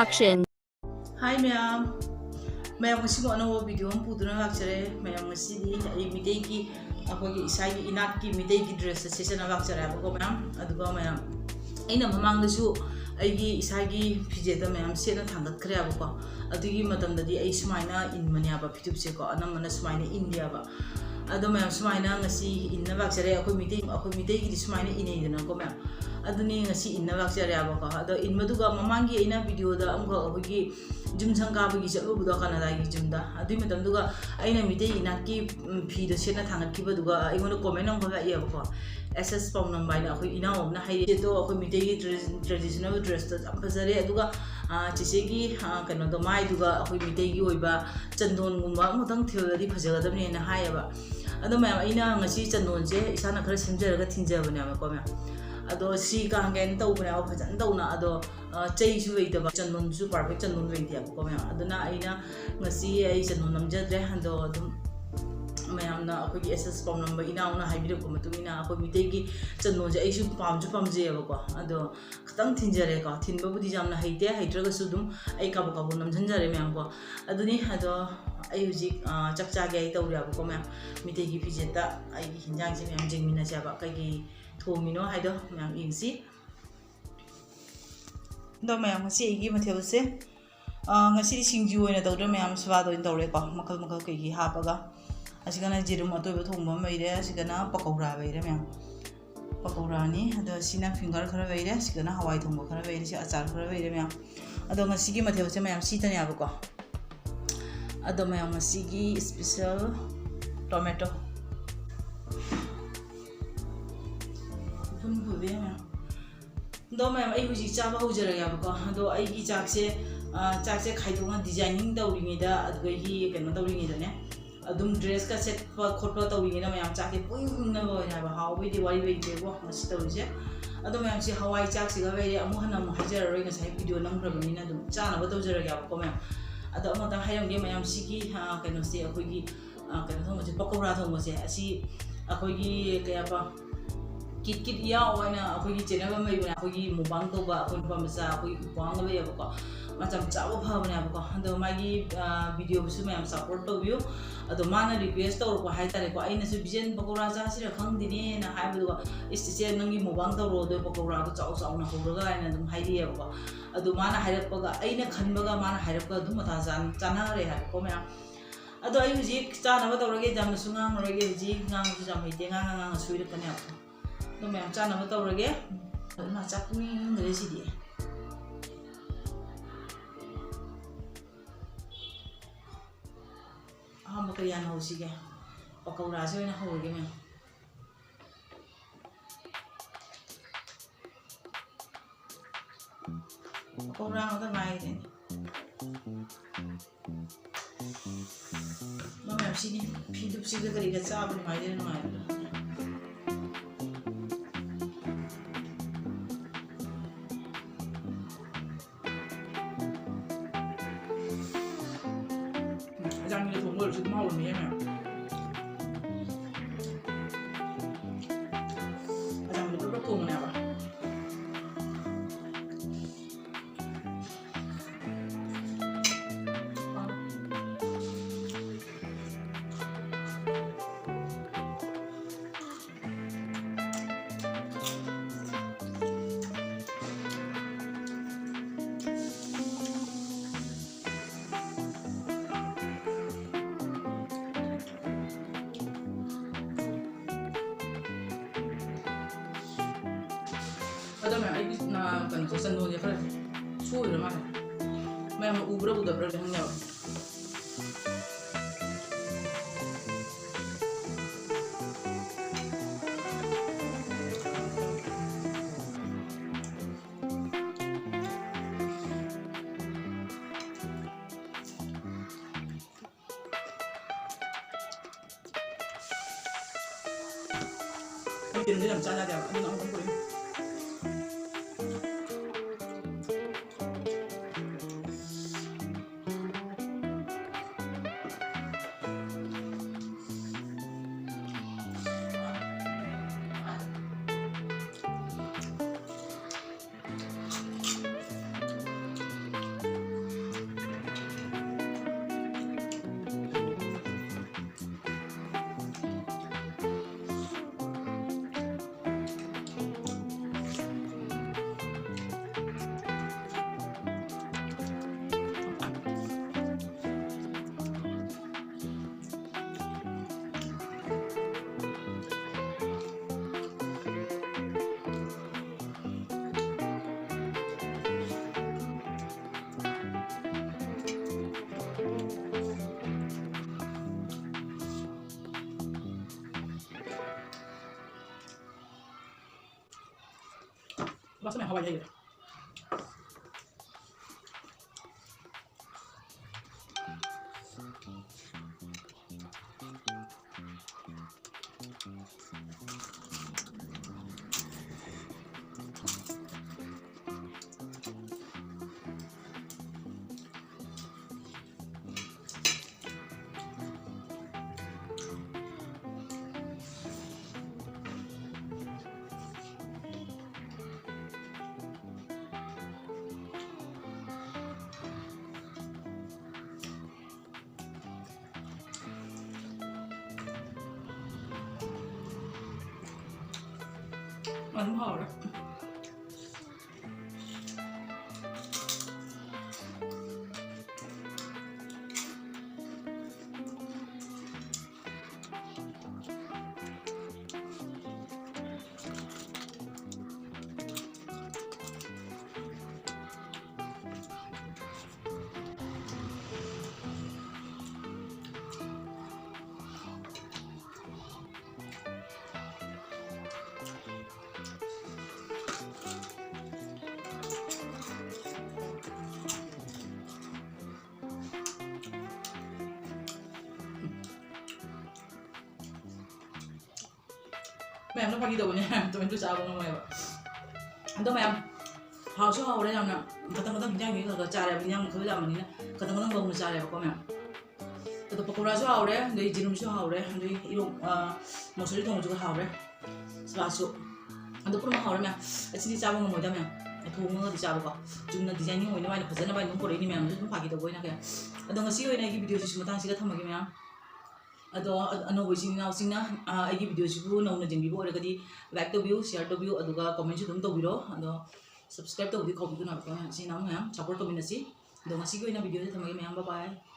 Production. Hi ma'am. Ma'am ngasi ko ano video ang puto na lakchere ma'am ngasi di ay mitay ki ako gi isay gi inat ki mitay ki dress sa session na lakchere ako ma'am aduga ma'am ay na mamang dasu ay gi isay gi pijeta ma'am sena thangat khre ako adugi matam da di ay sumaina in manya ba fitup se ko anam mana sumaina india ba ado ma'am sumaina ngasi in na lakchere ako mitay gi sumaina inay na ko ma'am aduni ngasi in na lakchere ako ado in maduga mamangi ina video da amga ako gi jum sangka bagi jalu buda Canada gi jumda adui matam duga aina mitei inaki phi da sena thangat ki baduga ingono comment ang baga iya ko ss pom nam bai na khoi ina om na hai to khoi mitei gi traditional dress ta ampazare aduga chise gi kano do mai duga khoi mitei gi oiba chandon gumba mutang theoladi phajagadamne na haiba ado ma aina ngasi chandon je isana khara semjaraga thinjabane ma ko ma ado si ka gen tau bana phajan tauna ado chei su wei da chandon su perfect chandon wei dia ko ma aduna aina ngasi ai chandon namjadre hando dum mayam na akoi ss pom number ina una haibire ko matumina akoi mitei gi chandon je ai su pamje ba ko ado khatang thinjare ko thinba budi jamna haite haitraga su dum ai ka ba namjanjare mayam ko aduni ado ai huji chakcha ge ai tawri ba ko mayam mitei gi pijeta ai hinjang je mayam jengmina ja ba kai gi thomino haido mayam ingsi ndo mayam ngasi gi mathelse ngasi singju oina tawdra mayam swado in tawre ko makal kai gi hapaga asigana jirum atoiba thongba maire asigana pakora baire mayam pakora ni ado sina finger khara baire asigana hawai thongba khara baire si achar khara baire mayam ado ngasi gi mathelse mayam sitani aba ko ado mayam ngasi gi special tomato ndo mayam ai huji chaba hujara ya ko ado ai gi chakse khaidonga designing tawringi da adga gi keno tawringi da ne adum dress ka set khotpa tawringi na mayam chake puing na bo ya ba hawi di wari wei de bo ngasi tawje ado mayam si hawai chakse ga wei amu hana mu hajara roi ngasai video nam rabani na dum chana ba tawjara ya ko mayam ado ama ta hayam ge mayam si gi keno se akoi gi keno thong je pakora thong je asi akoi gi kaya ba kit ya oina akoi gi channel ma mai akoi gi mubang to ba akoi pa masa akoi upang ba ya ko macam chawo pha bana ba ko ando magi video su mayam support to view ado mana request to ko hai tare ko aina su vision pakora ja sira khang dine na hai bu ko istise nangi mubang to ro do pakora ko chaw na ho ga aina dum hai ri ya ko ado mana hai pa ga aina khan ba ga mana hai pa dum ta jan chana re ha ko mayam ado ai ji chana ba to ro ge jam su ngang ro ge ji ngang su jam hai te ngang su ri ka ne no mayam chana ba to ro ge na chakni ngre si di hamba kaya na sige pakawra so na ho ge me pakawra no ta mai de no me sini pidup sige kari ga sa abni mai de no mai Jangan lupa tombol situ mau ni ya. Jangan lupa berkong ni apa. Ada memang ini na kan kosan dulu ya kan, suhu itu mana? Memang ubra udah berapa hanya. Ini dia macam ada, ini orang kumpul. Basta may haway yun. Ăn hò đấy. Mẹ nó phải đi đâu nha, tụi mình tôi sao không mẹ. Đó mẹ, hào số hào đấy làm nè, kadang-kadang bilang gitu, kalau cara bilang kalau zaman ini, kadang-kadang belum cara apa mẹ. Tetap pakora số hào đấy, dari jirum số hào đấy, dari irung maksudnya itu juga hào đấy, selasu. Ada pun hào đấy mẹ, sini cara ngomong dah mẹ, thu ngơ thì sao được chúng là design như vậy nó bay được, nó bay đúng rồi đấy mẹ, nó phải gitu boy nè kìa. Ada ngasih ini lagi video sih semua sih ketemu mẹ. Ado ano boy now sing na agi video sibu na jeng bibo ada kadi like to view share to view aduga comment sibu to biro ado subscribe to di ko bigo na ko sin na mo support to minasi do ngasi ko ina video ta magi mayam bye bye.